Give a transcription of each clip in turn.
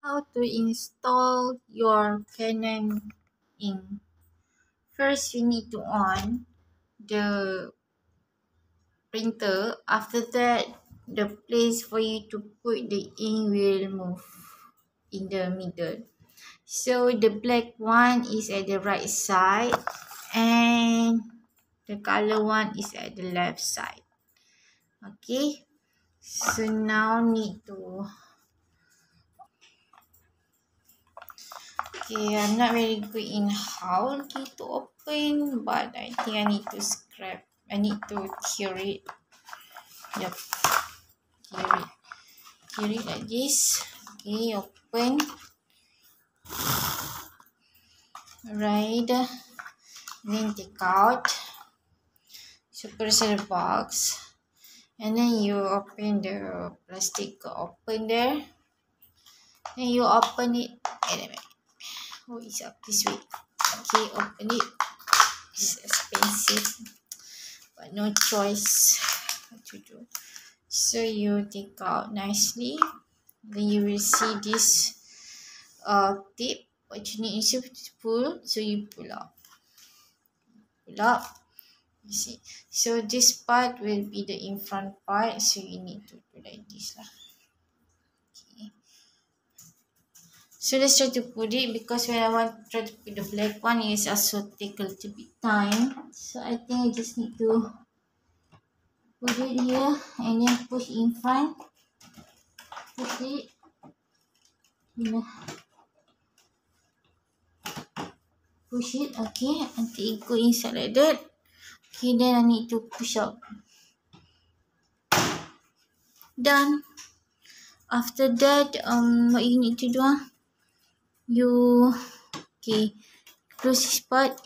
how to install your Canon ink. First, you need to on the printer. After that, the place for you to put the ink will move in the middle. So the black one is at the right side and the color one is at the left side. Okay, so now need to, okay, I'm not very good in how to open, but I think I need to I need to tear it. Yep, tear it like this. Okay, open. Right, then take out. So press the box, and then you open the plastic open there. Then you open it. Oh, it's up this way. Okay, open it. It's expensive, but no choice what to do. So you take out nicely. Then you will see this tip. What you need is to pull. So you pull up. Pull up. You see. So this part will be the in front part. So you need to do like this lah. Okay. So let's try to put it, because when I want to try to put the black one, it also take a little bit time. So I think I just need to put it here and then push in front. Push it. Push it, okay, until it go inside like that. Okay, then I need to push out. Done. After that, what you need to do, you, okay, close this part.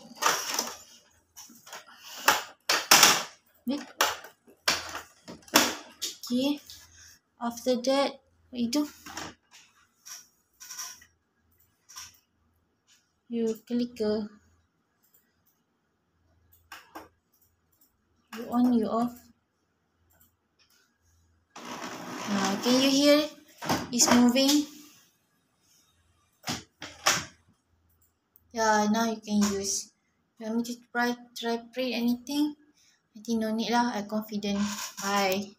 Okay, after that, what you do? You click you on, you off. Now, can you hear it? It's moving. Yeah, now you can use. You want me to try print anything? I think no need lah. I'm confident. Bye.